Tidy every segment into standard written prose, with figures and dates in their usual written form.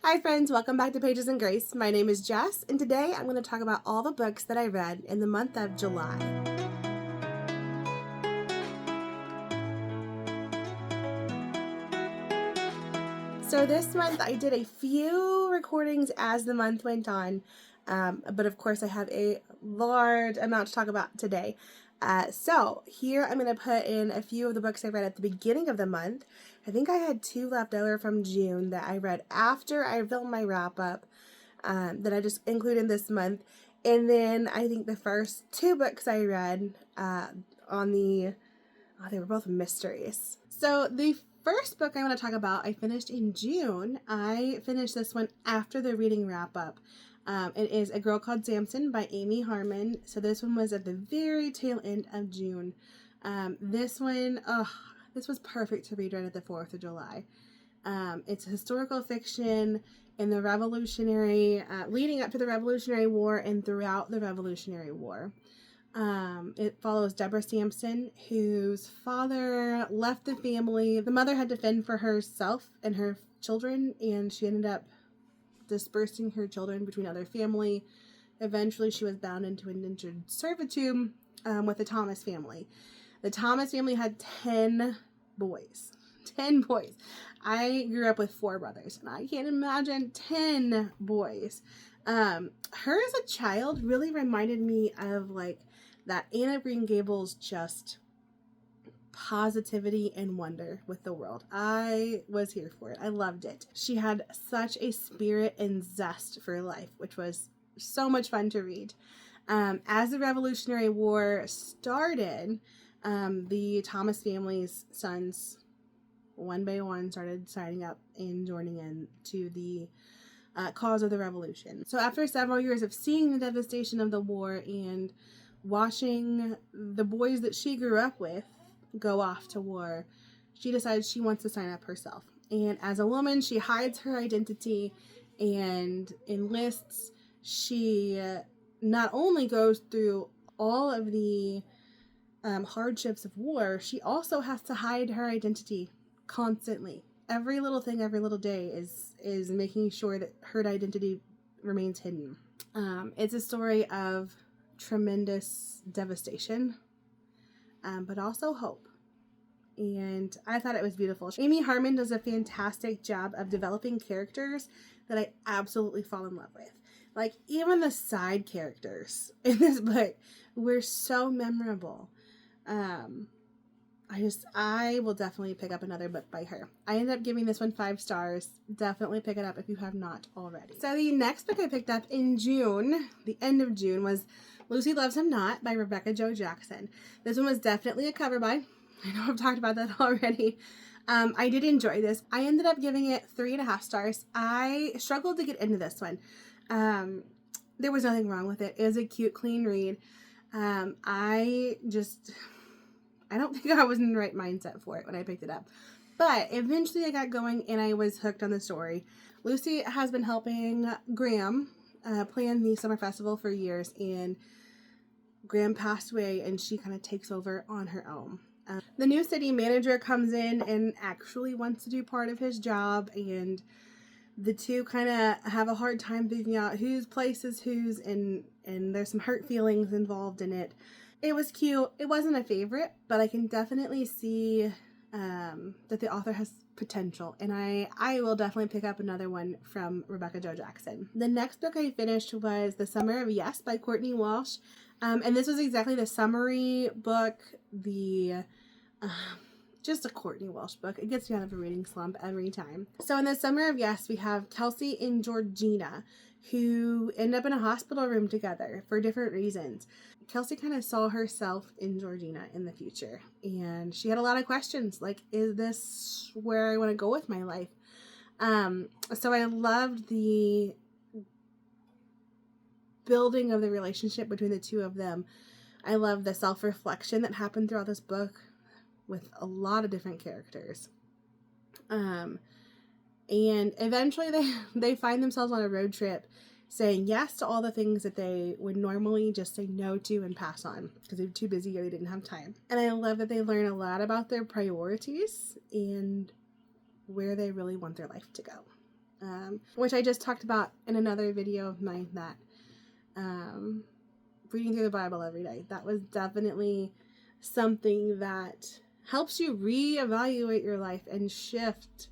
Hi friends, welcome back to Pages and Grace. My name is Jess, and today I'm going to talk about all the books that I read in the month of July. So this month I did a few recordings as the month went on, but of course I have a large amount to talk about today. So here I'm going to put in a few of the books I read at the beginning of the month. I think I had 2 left over from June that I read after I filmed my wrap up that I just included this month. And then I think the first 2 books I read they were both mysteries. So the first book I want to talk about, I finished in June. I finished this one after the reading wrap up. It is A Girl Called Samson by Amy Harmon. So this one was at the very tail end of June. This was perfect to read right at the 4th of July. It's historical fiction in the Revolutionary, leading up to the Revolutionary War and throughout the Revolutionary War. It follows Deborah Samson, whose father left the family. The mother had to fend for herself and her children, and she ended up dispersing her children between other family. Eventually, she was bound into indentured servitude with the Thomas family. The Thomas family had 10 boys. 10 boys. I grew up with 4 brothers, and I can't imagine 10 boys. Her as a child really reminded me of like that Anne of Green Gables, just positivity and wonder with the world. I was here for it. I loved it. She had such a spirit and zest for life, which was so much fun to read. As the Revolutionary War started, the Thomas family's sons, one by one, started signing up and joining in to the cause of the revolution. So after several years of seeing the devastation of the war and watching the boys that she grew up with go off to war, she decides she wants to sign up herself. And as a woman, she hides her identity and enlists. She not only goes through all of the hardships of war, she also has to hide her identity constantly. Every little thing, every little day is making sure that her identity remains hidden. It's a story of tremendous devastation, but also hope. And I thought it was beautiful. Amy Harmon does a fantastic job of developing characters that I absolutely fall in love with. Like, even the side characters in this book were so memorable. I will definitely pick up another book by her. I ended up giving this one 5 stars. Definitely pick it up if you have not already. So the next book I picked up in June, the end of June, was Lucy Loves Him Not by Rebecca Jo Jackson. This one was definitely a cover buy. I know I've talked about that already. I did enjoy this. I ended up giving it 3.5 stars. I struggled to get into this one. There was nothing wrong with it. It was a cute, clean read. I don't think I was in the right mindset for it when I picked it up. But eventually I got going and I was hooked on the story. Lucy has been helping Graham plan the summer festival for years, and Graham passed away and she kind of takes over on her own. The new city manager comes in and actually wants to do part of his job, and the two kind of have a hard time figuring out whose place is whose, and there's some hurt feelings involved in it. It was cute. It wasn't a favorite, but I can definitely see that the author has potential, and I will definitely pick up another one from Rebecca Jo Jackson. The next book I finished was The Summer of Yes by Courtney Walsh, and this was exactly the summary book, just a Courtney Walsh book. It gets me out of a reading slump every time. So in The Summer of Yes, we have Kelsey and Georgina, who end up in a hospital room together for different reasons. Kelsey kind of saw herself in Georgina in the future, and she had a lot of questions, like, is this where I want to go with my life? So I loved the building of the relationship between the two of them. I love the self-reflection that happened throughout this book with a lot of different characters. And eventually they find themselves on a road trip saying yes to all the things that they would normally just say no to and pass on because they were too busy or they didn't have time. And I love that they learn a lot about their priorities and where they really want their life to go. which I just talked about in another video of mine, that reading through the Bible every day. That was definitely something that helps you reevaluate your life and shift.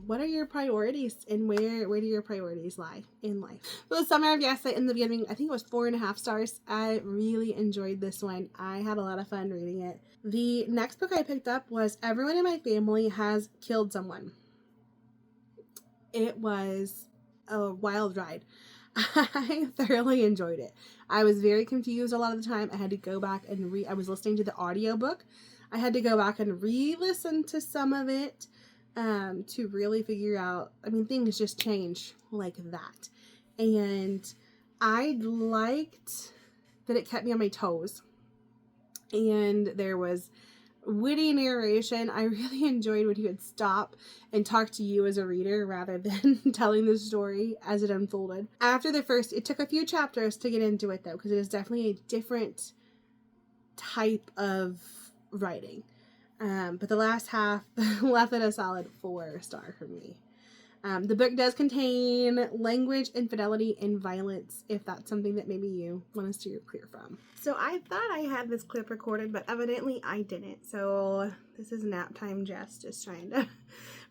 What are your priorities, and where do your priorities lie in life? So the Summer of Yes, in the beginning, I think it was 4.5 stars. I really enjoyed this one. I had a lot of fun reading it. The next book I picked up was Everyone in My Family Has Killed Someone. It was a wild ride. I thoroughly enjoyed it. I was very confused a lot of the time. I had to go back and I was listening to the audiobook. I had to go back and re-listen to some of it to really figure out, I mean, things just change like that. And I liked that it kept me on my toes. And there was witty narration. I really enjoyed when he would stop and talk to you as a reader rather than telling the story as it unfolded. After the first, it took a few chapters to get into it though, because it is definitely a different type of writing. But the last half left it a solid 4-star for me. The book does contain language, infidelity, and violence, if that's something that maybe you want to steer clear from. So I thought I had this clip recorded, but evidently I didn't. So this is nap time Jess, just trying to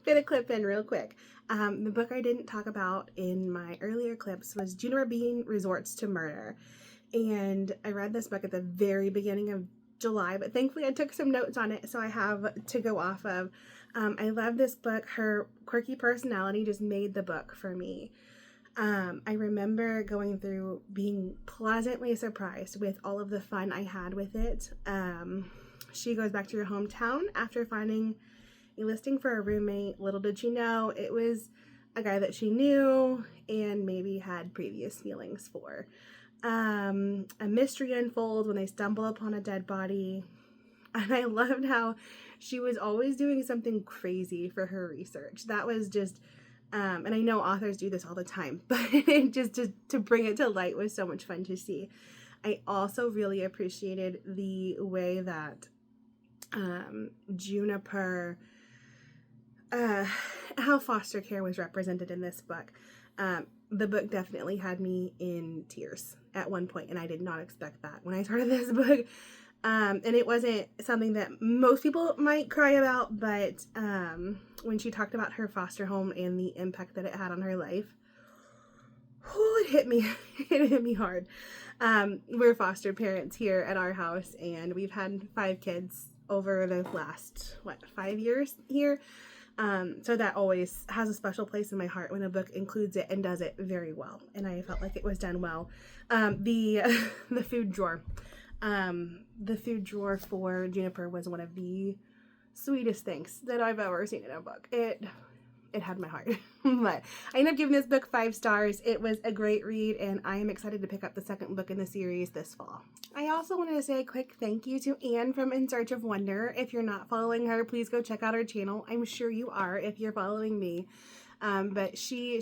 fit a clip in real quick. The book I didn't talk about in my earlier clips was Juniper Bean Resorts to Murder. And I read this book at the very beginning of July, but thankfully I took some notes on it, so I have to go off of. I love this book. Her quirky personality just made the book for me. I remember going through being pleasantly surprised with all of the fun I had with it. She goes back to your hometown after finding a listing for a roommate. Little did she know it was a guy that she knew and maybe had previous feelings for. A mystery unfolds when they stumble upon a dead body. And I loved how she was always doing something crazy for her research. That was just, and I know authors do this all the time, but it just to bring it to light was so much fun to see. I also really appreciated the way that Juniper, how foster care was represented in this book. The book definitely had me in tears at one point, and I did not expect that when I started this book. And it wasn't something that most people might cry about, but when she talked about her foster home and the impact that it had on her life, it hit me. It hit me hard. We're foster parents here at our house, and we've had 5 kids over the last, 5 years here. So that always has a special place in my heart when a book includes it and does it very well. And I felt like it was done well. The food drawer. The food drawer for Juniper was one of the sweetest things that I've ever seen in a book. It had my heart. But I ended up giving this book 5 stars. It was a great read, and I am excited to pick up the second book in the series this fall. I also wanted to say a quick thank you to Anne from In Search of Wonder. If you're not following her, please go check out her channel. I'm sure you are if you're following me. But she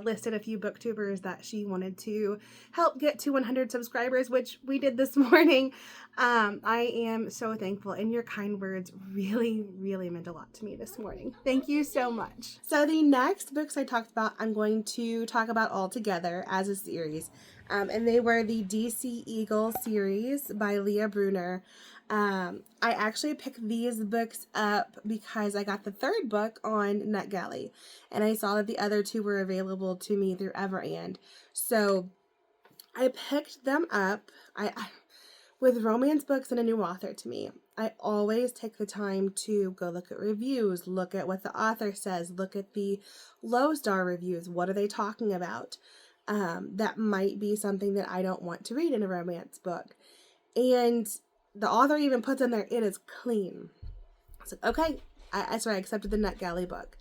listed a few booktubers that she wanted to help get to 100 subscribers, which we did this morning. I am so thankful, and your kind words really, really meant a lot to me this morning. Thank you so much. So the next books I talked about, I'm going to talk about all together as a series. And they were the DC Eagle series by Leah Bruner. I actually picked these books up because I got the 3rd book on NetGalley, and I saw that the other 2 were available to me through Everand. So I picked them up. With romance books and a new author to me, I always take the time to go look at reviews, look at what the author says, look at the low star reviews. What are they talking about? That might be something that I don't want to read in a romance book. And the author even puts in there, it is clean. I was like, okay, I accepted the NetGalley book.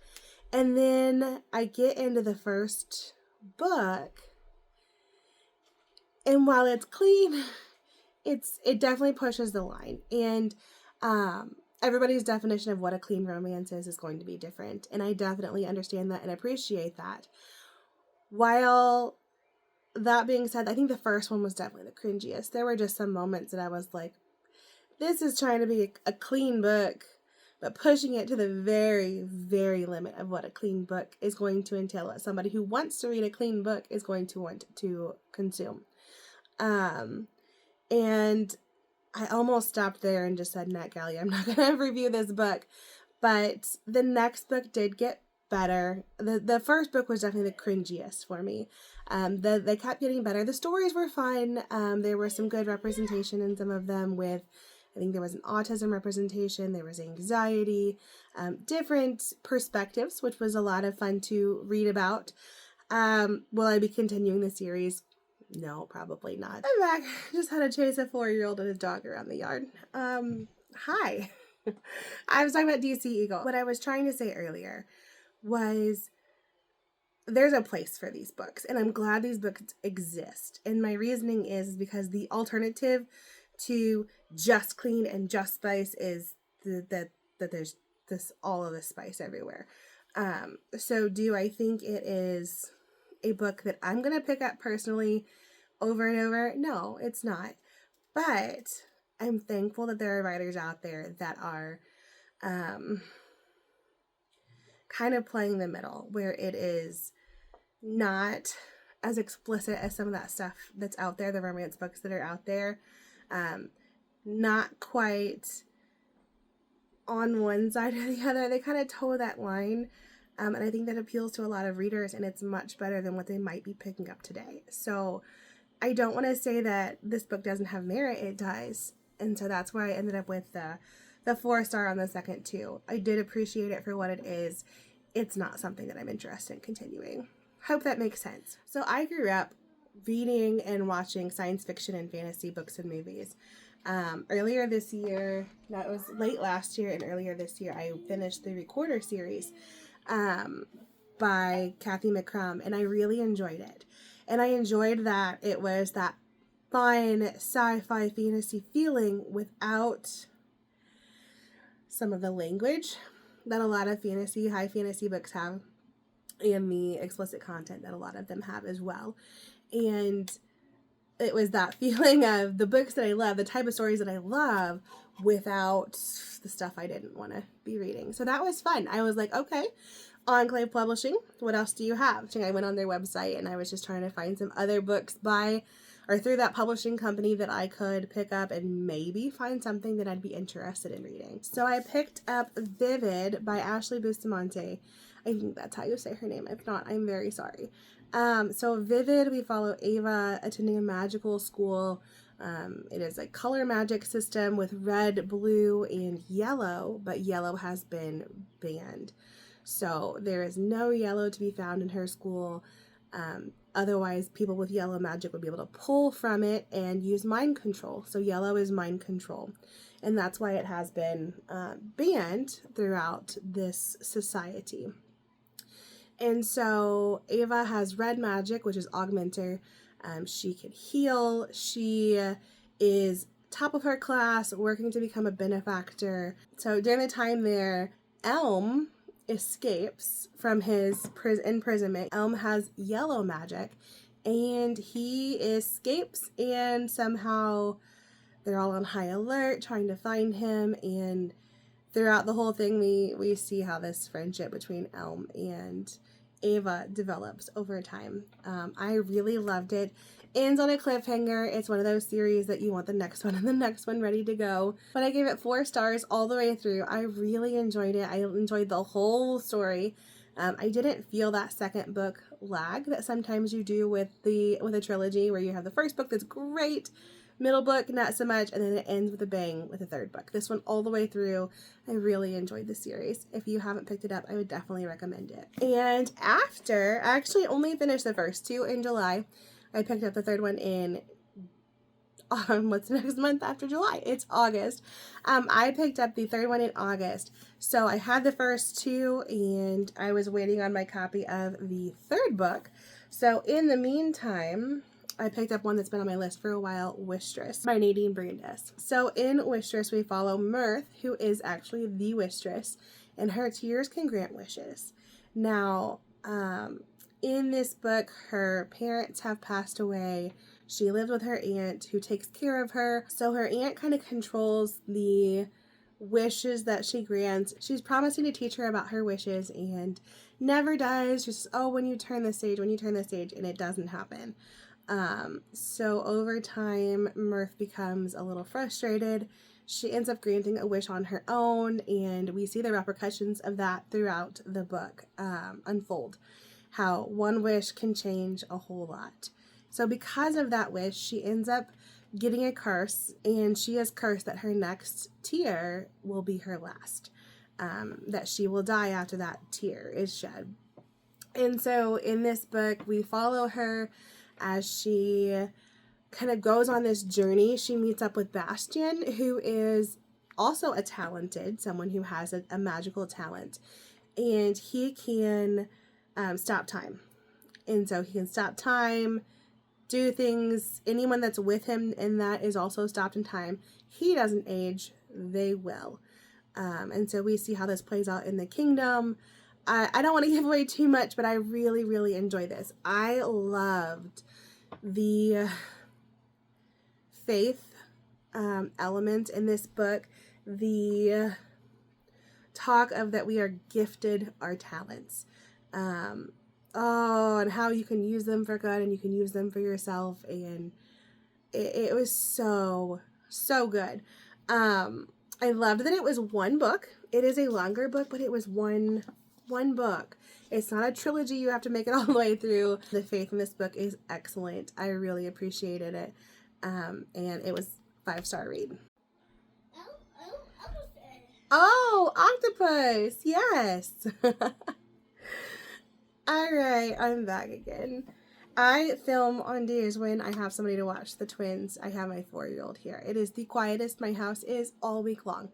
And then I get into the first book, and while it's clean, it definitely pushes the line. And everybody's definition of what a clean romance is going to be different. And I definitely understand that and appreciate that. While that being said, I think the first one was definitely the cringiest. There were just some moments that I was like, this is trying to be a clean book, but pushing it to the very, very limit of what a clean book is going to entail, what somebody who wants to read a clean book is going to want to consume. And I almost stopped there and just said, NetGalley, I'm not going to review this book. But the next book did get better. The first book was definitely the cringiest for me. They kept getting better. The stories were fun. There were some good representation in some of them with, I think there was an autism representation, there was anxiety, different perspectives, which was a lot of fun to read about. Will I be continuing the series? No, probably not. I'm back. Just had to chase a 4-year-old and a dog around the yard. Hi. I was talking about DC Eagle. What I was trying to say earlier was there's a place for these books, and I'm glad these books exist. And my reasoning is because the alternative to just clean and just spice is that there's all of this spice everywhere. So do I think it is a book that I'm going to pick up personally over and over? No, it's not. But I'm thankful that there are writers out there that are kind of playing the middle, where it is not as explicit as some of that stuff that's out there, the romance books that are out there. Not quite on one side or the other. They kind of toe that line. And I think that appeals to a lot of readers, and it's much better than what they might be picking up today. So I don't want to say that this book doesn't have merit. It does. And so that's why I ended up with the 4-star on the second too. I did appreciate it for what it is. It's not something that I'm interested in continuing. Hope that makes sense. So I grew up reading and watching science fiction and fantasy books and movies. Earlier this year, no, it was late last year and earlier this year, I finished the Recorder series by Kathy McCrum, and I really enjoyed it. And I enjoyed that it was that fun sci-fi fantasy feeling without some of the language that a lot of high fantasy books have, and the explicit content that a lot of them have as well. And it was that feeling of the books that I love, the type of stories that I love, without the stuff I didn't want to be reading. So that was fun. I was like, okay, Enclave Publishing, what else do you have? So I went on their website and I was just trying to find some other books by or through that publishing company that I could pick up and maybe find something that I'd be interested in reading. So I picked up Vivid by Ashley Bustamante. I think that's how you say her name. If not, I'm very sorry. So Vivid, we follow Ava attending a magical school. It is a color magic system with red, blue, and yellow, but yellow has been banned. So there is no yellow to be found in her school. Otherwise, people with yellow magic would be able to pull from it and use mind control. So yellow is mind control. And that's why it has been banned throughout this society. And so Ava has red magic, which is augmenter. She can heal. She is top of her class, working to become a benefactor. So during the time there, Elm escapes from his imprisonment. Elm has yellow magic, and he escapes, and somehow they're all on high alert trying to find him. And throughout the whole thing, we see how this friendship between Elm and Ava develops over time. I really loved it. Ends on a cliffhanger. It's one of those series that you want the next one and the next one ready to go. But I gave it 4 stars all the way through. I really enjoyed it. I enjoyed the whole story. I didn't feel that second book lag that sometimes you do with a trilogy, where you have the first book that's great, middle book not so much, and then it ends with a bang with the third book. This one all the way through, I really enjoyed the series. If you haven't picked it up, I would definitely recommend it. And after, I actually only finished the first 2 in July. I picked up the third one in, what's next month after July? It's August. I picked up the third one in August. So I had the first 2, and I was waiting on my copy of the third book. So in the meantime, I picked up one that's been on my list for a while, Wishtress by Nadine Brandes. So in Wishtress, we follow Mirth, who is actually the Wishtress, and her tears can grant wishes. Now, in this book, her parents have passed away. She lives with her aunt, who takes care of her. So her aunt kind of controls the wishes that she grants. She's promising to teach her about her wishes and never does. Just, oh, when you turn the stage, and it doesn't happen. So over time, Mirth becomes a little frustrated. She ends up granting a wish on her own, and we see the repercussions of that throughout the book unfold. How one wish can change a whole lot. So because of that wish, she ends up getting a curse, and she is cursed that her next tear will be her last. That she will die after that tear is shed. And so in this book, we follow her as she kind of goes on this journey. She meets up with Bastian, who is also a talented, someone who has a magical talent, and he can stop time. And so he can stop time, do things. Anyone that's with him in that is also stopped in time. He doesn't age, they will. And so we see how this plays out in the kingdom. I don't want to give away too much, but I really, really enjoy this. I loved the faith element in this book. The talk of that we are gifted our talents. And how you can use them for good and you can use them for yourself. And it was so, so good. I loved that it was one book. It is a longer book, but it was one book. It's not a trilogy. You have to make it all the way through. The faith in this book is excellent. I really appreciated it. And it was 5-star read. Oh, octopus. Yes. All right, I'm back again. I film on days when I have somebody to watch the twins. I have my 4-year-old here. It is the quietest my house is all week long.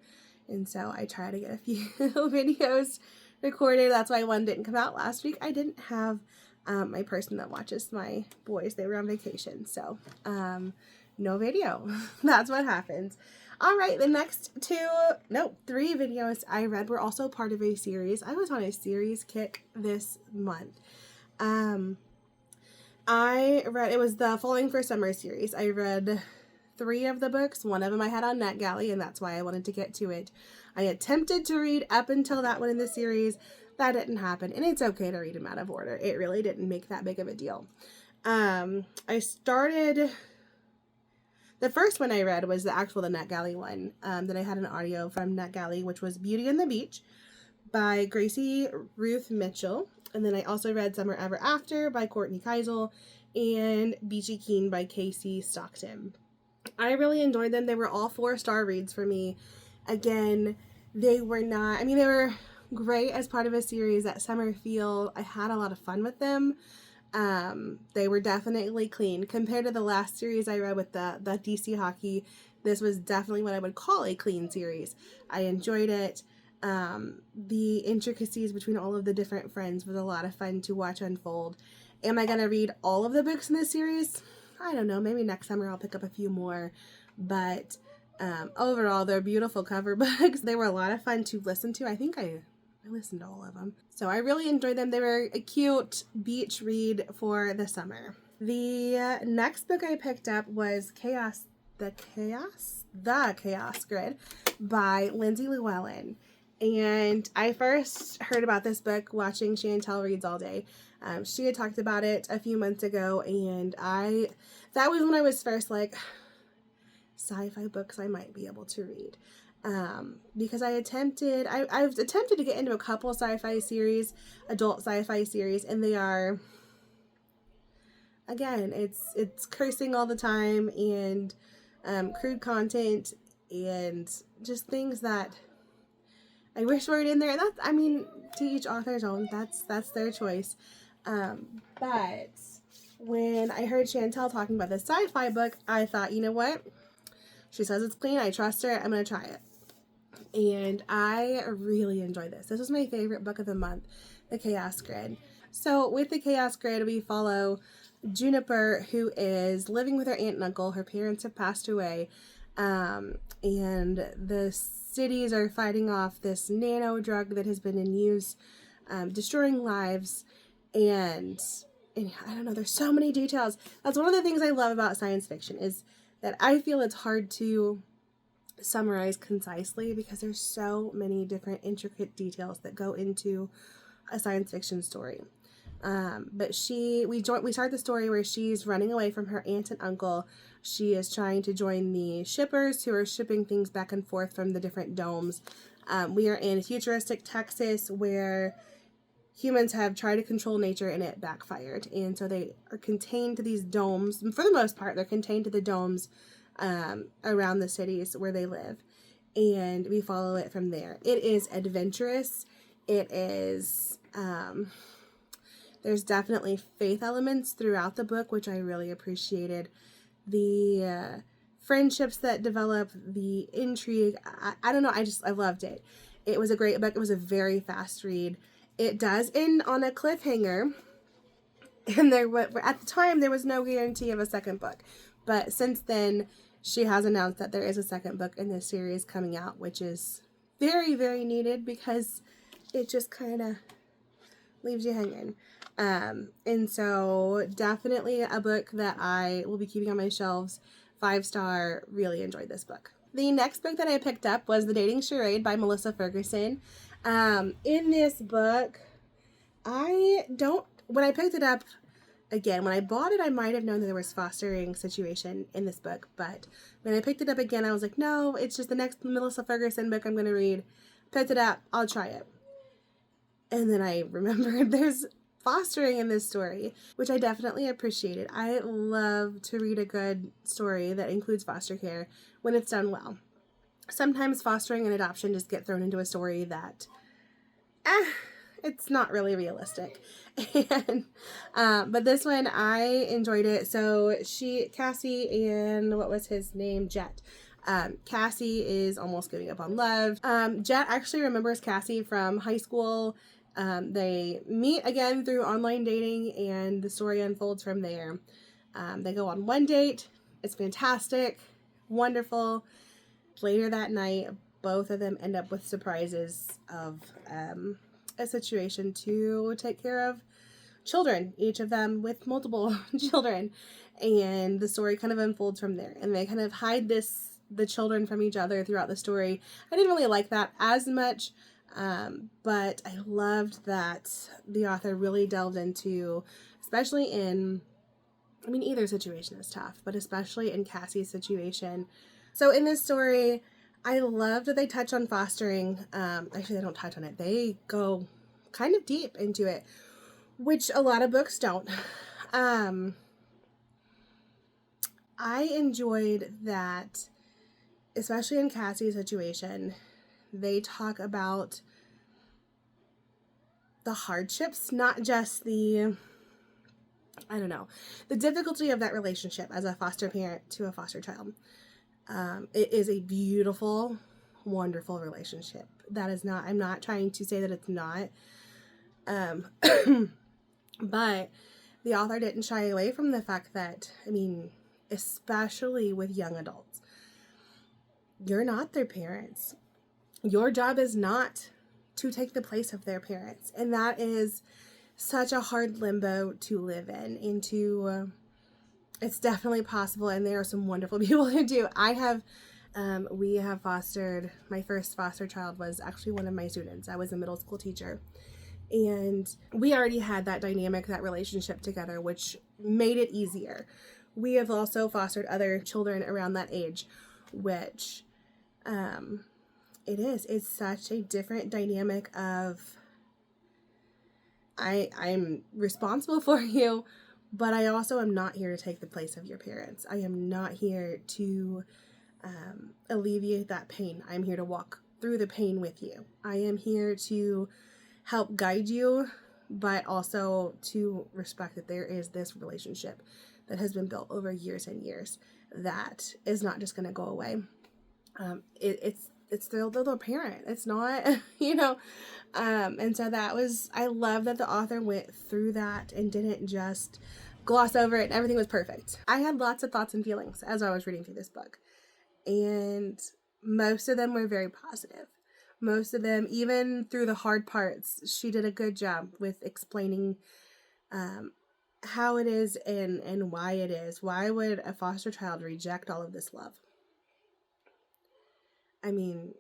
And so I try to get a few videos recorded. That's why one didn't come out last week. I didn't have my person that watches my boys. They were on vacation. So no video. That's what happens. All right, the next 3 videos I read were also part of a series. I was on a series kick this month. It was the Falling for Summer series. I read 3 of the books. One of them I had on NetGalley, and that's why I wanted to get to it. I attempted to read up until that one in the series. That didn't happen, and it's okay to read them out of order. It really didn't make that big of a deal. I started... The first one I read was the NetGalley one that I had an audio from NetGalley, which was Beauty and the Beach by Gracie Ruth Mitchell. And then I also read Summer Ever After by Courtney Keisel and Beachy Keen by Casey Stockton. I really enjoyed them. They were all 4-star reads for me. Again, they were great as part of a series that summer feel. I had a lot of fun with them. They were definitely clean. Compared to the last series I read with the DC hockey, this was definitely what I would call a clean series. I enjoyed it. The intricacies between all of the different friends was a lot of fun to watch unfold. Am I going to read all of the books in this series? I don't know. Maybe next summer I'll pick up a few more. But overall, they're beautiful cover books. They were a lot of fun to listen to. I think I listened to all of them. So I really enjoyed them. They were a cute beach read for the summer. The next book I picked up was The Chaos Grid by Lindsay Llewellyn. And I first heard about this book watching Chantel Reads All Day. She had talked about it a few months ago, and that was when I was first like, sci-fi books I might be able to read. Because I've attempted to get into a couple sci-fi series, adult sci-fi series, and they are, again, it's cursing all the time and crude content and just things that I wish weren't in there. That's, I mean, to each author's own. That's their choice. But when I heard Chantel talking about this sci-fi book, I thought, you know what? She says it's clean. I trust her. I'm going to try it. And I really enjoyed this. This was my favorite book of the month, The Chaos Grid. So with The Chaos Grid, we follow Juniper, who is living with her aunt and uncle. Her parents have passed away. And the cities are fighting off this nano drug that has been in use, destroying lives. And I don't know, there's so many details. That's one of the things I love about science fiction, is that I feel it's hard to summarize concisely because there's so many different intricate details that go into a science fiction story. But we start the story where she's running away from her aunt and uncle. She is trying to join the shippers who are shipping things back and forth from the different domes. We are in futuristic Texas where humans have tried to control nature and it backfired. And so they are contained to these domes. For the most part, they're contained to the domes around the cities where they live. And we follow it from there. It is adventurous. It is... there's definitely faith elements throughout the book, which I really appreciated. The friendships that develop, the intrigue, I don't know, I loved it. It was a great book. It was a very fast read. It does end on a cliffhanger, and at the time there was no guarantee of a second book. But since then, she has announced that there is a second book in this series coming out, which is very, very needed because it just kind of leaves you hanging. And so definitely a book that I will be keeping on my shelves. 5-star, really enjoyed this book. The next book that I picked up was The Dating Charade by Melissa Ferguson. In this book, when I picked it up, again, when I bought it, I might have known that there was fostering situation in this book, but when I picked it up again, I was like, no, it's just the next Melissa Ferguson book I'm going to read. Picked it up, I'll try it. And then I remembered there's fostering in this story, which I definitely appreciated. I love to read a good story that includes foster care when it's done well. Sometimes fostering and adoption just get thrown into a story that, it's not really realistic. And, but this one, I enjoyed it. So Cassie and what was his name? Jet. Cassie is almost giving up on love. Jet actually remembers Cassie from high school. They meet again through online dating and the story unfolds from there. They go on one date. It's fantastic. Wonderful. Later that night, both of them end up with surprises of a situation to take care of children, each of them with multiple children. And the story kind of unfolds from there. And they kind of hide the children from each other throughout the story. I didn't really like that as much. But I loved that the author really delved into, especially either situation is tough, but especially in Cassie's situation. So in this story, I loved that they touch on fostering. Actually, they don't touch on it. They go kind of deep into it, which a lot of books don't. I enjoyed that, especially in Cassie's situation, they talk about the hardships, not just the difficulty of that relationship as a foster parent to a foster child. It is a beautiful, wonderful relationship. I'm not trying to say that it's not. But the author didn't shy away from the fact that, especially with young adults, you're not their parents. Your job is not to take the place of their parents. And that is such a hard limbo to live in. And it's definitely possible. And there are some wonderful people who do. We have fostered, my first foster child was actually one of my students. I was a middle school teacher. And we already had that dynamic, that relationship together, which made it easier. We have also fostered other children around that age, which... it's such a different dynamic of I'm responsible for you, but I also am not here to take the place of your parents. I am not here to alleviate that pain. I'm here to walk through the pain with you. I am here to help guide you, but also to respect that there is this relationship that has been built over years and years that is not just going to go away. It's their parent. It's not, and so I love that the author went through that and didn't just gloss over it and everything was perfect. I had lots of thoughts and feelings as I was reading through this book, and most of them were very positive. Most of them, even through the hard parts, she did a good job with explaining how it is and why it is. Why would a foster child reject all of this love? I mean,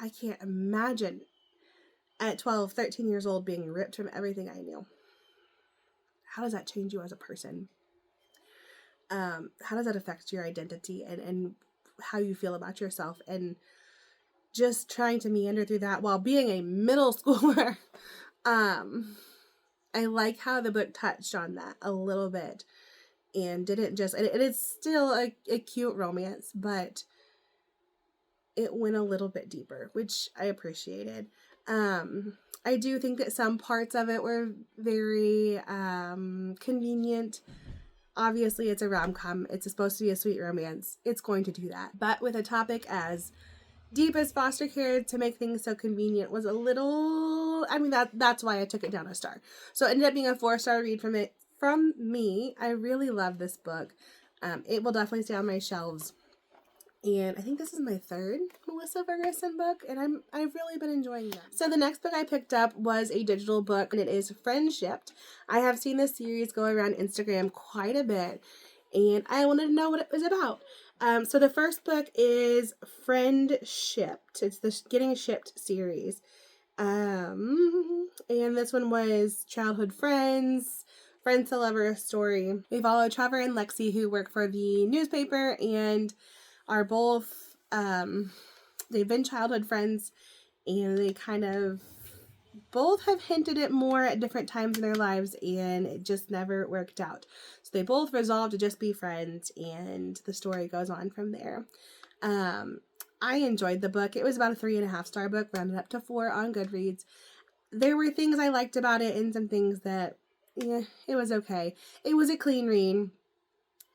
I can't imagine at 12, 13 years old being ripped from everything I knew. How does that change you as a person? How does that affect your identity and how you feel about yourself? And just trying to meander through that while being a middle schooler. I like how the book touched on that a little bit and didn't just, it is still a cute romance, but it went a little bit deeper, which I appreciated. I do think that some parts of it were very convenient. Obviously, it's a rom-com. It's supposed to be a sweet romance. It's going to do that. But with a topic as deep as foster care, to make things so convenient was a little, I mean, that's why I took it down a star. So it ended up being a 4-star read from me. I really love this book. It will definitely stay on my shelves. And I think this is my 3rd Melissa Ferguson book, and I've really been enjoying them. So the next book I picked up was a digital book, and it is Friendshipped. I have seen this series go around Instagram quite a bit, and I wanted to know what it was about. So the first book is Friendshipped. It's the Getting Shipped series. And this one was childhood friends to lover story. We follow Trevor and Lexi, who work for the newspaper and are both, they've been childhood friends, and they kind of both have hinted at more at different times in their lives, and it just never worked out. So they both resolved to just be friends, and the story goes on from there. I enjoyed the book. It was about a 3.5-star book, rounded up to 4 on Goodreads. There were things I liked about it and some things that, yeah, it was okay. It was a clean read.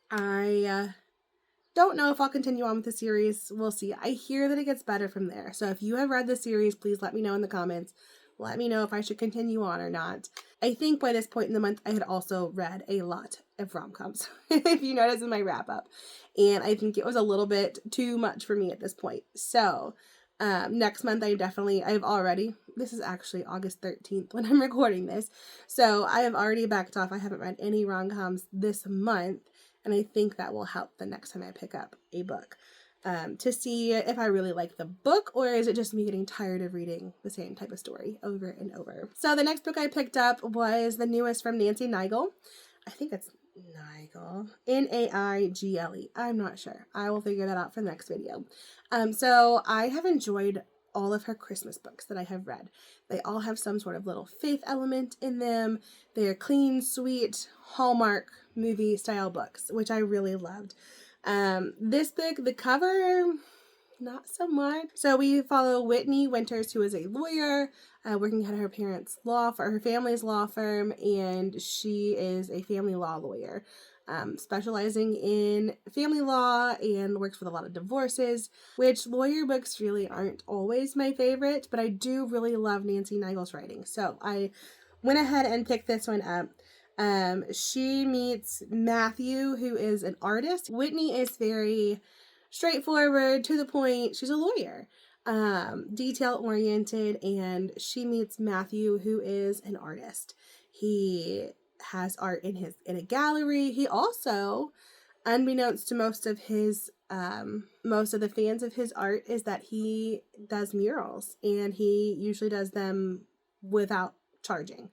I don't know if I'll continue on with the series. We'll see. I hear that it gets better from there. So if you have read the series, please let me know in the comments. Let me know if I should continue on or not. I think by this point in the month, I had also read a lot of rom-coms, if you notice in my wrap-up. And I think it was a little bit too much for me at this point. So next month, this is actually August 13th when I'm recording this. So I have already backed off. I haven't read any rom-coms this month. And I think that will help the next time I pick up a book to see if I really like the book, or is it just me getting tired of reading the same type of story over and over. So the next book I picked up was the newest from Nancy Naigle. I think it's Naigle. Naigle. I'm not sure. I will figure that out for the next video. So I have enjoyed all of her Christmas books that I have read. They all have some sort of little faith element in them. They are clean, sweet, Hallmark movie style books, which I really loved. This book, the cover, not so much. So we follow Whitney Winters, who is a lawyer working at her family's law firm, and she is a family law lawyer, specializing in family law and works with a lot of divorces, which lawyer books really aren't always my favorite, but I do really love Nancy Naigle's writing. So I went ahead and picked this one up. She meets Matthew, who is an artist. Whitney is very straightforward, to the point. She's a lawyer, detail-oriented, and she meets Matthew, who is an artist. He has art in a gallery. He also, unbeknownst to most of the fans of his art, is that he does murals, and he usually does them without charging.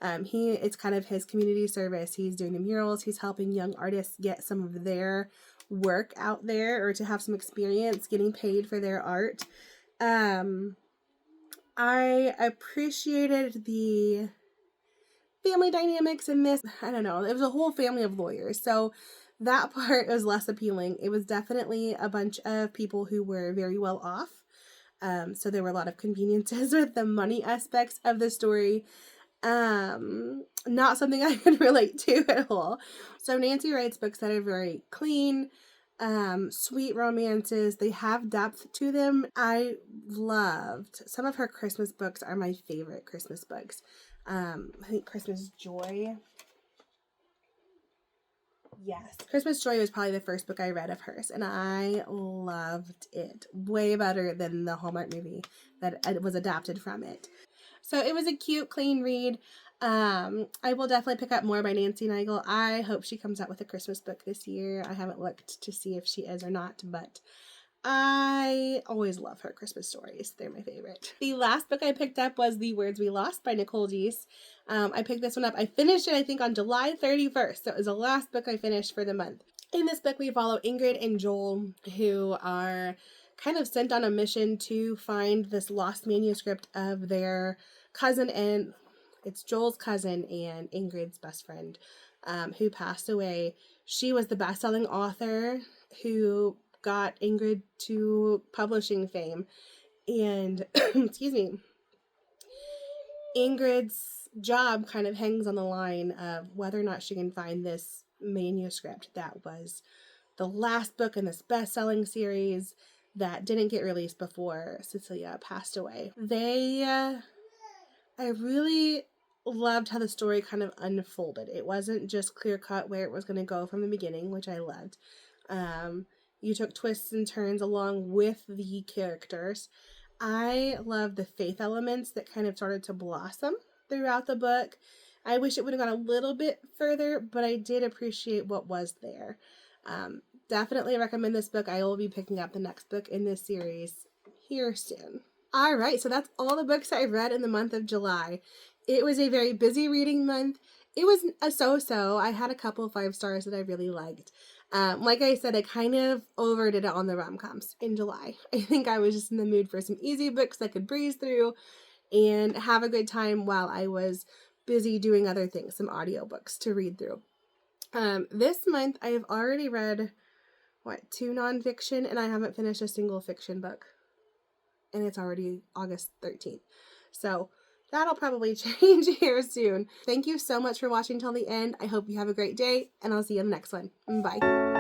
It's kind of his community service. He's doing the murals. He's helping young artists get some of their work out there, or to have some experience getting paid for their art. I appreciated the family dynamics in this. I don't know. It was a whole family of lawyers, so that part was less appealing. It was definitely a bunch of people who were very well off. So there were a lot of conveniences with the money aspects of the story. Not something I could relate to at all. So Nancy writes books that are very clean, sweet romances. They have depth to them. I loved some of her Christmas books. Are my favorite Christmas books. I think Christmas Joy. Yes, Christmas Joy was probably the first book I read of hers, and I loved it. Way better than the Hallmark movie that was adapted from it. So it was a cute, clean read. I will definitely pick up more by Nancy Naigle. I hope she comes out with a Christmas book this year. I haven't looked to see if she is or not, but I always love her Christmas stories. They're my favorite. The last book I picked up was The Words We Lost by Nicole Deese. I picked this one up. I finished it, I think, on July 31st. So it was the last book I finished for the month. In this book, we follow Ingrid and Joel, who are kind of sent on a mission to find this lost manuscript of their cousin, and it's Joel's cousin and Ingrid's best friend, who passed away. She was the best-selling author who got Ingrid to publishing fame, and excuse me, Ingrid's job kind of hangs on the line of whether or not she can find this manuscript that was the last book in this best-selling series that didn't get released before Cecilia passed away. I really loved how the story kind of unfolded. It wasn't just clear-cut where it was going to go from the beginning, which I loved. You took twists and turns along with the characters. I love the faith elements that kind of started to blossom throughout the book. I wish it would have gone a little bit further, but I did appreciate what was there. Definitely recommend this book. I will be picking up the next book in this series here soon. All right, so that's all the books I've read in the month of July. It was a very busy reading month. It was a so-so. I had a couple of 5 stars that I really liked. Like I said, I kind of overdid it on the rom-coms in July. I think I was just in the mood for some easy books I could breeze through and have a good time while I was busy doing other things, some audiobooks to read through. This month I have already read, 2 nonfiction, and I haven't finished a single fiction book. And it's already August 13th. So that'll probably change here soon. Thank you so much for watching till the end. I hope you have a great day, and I'll see you in the next one. Bye.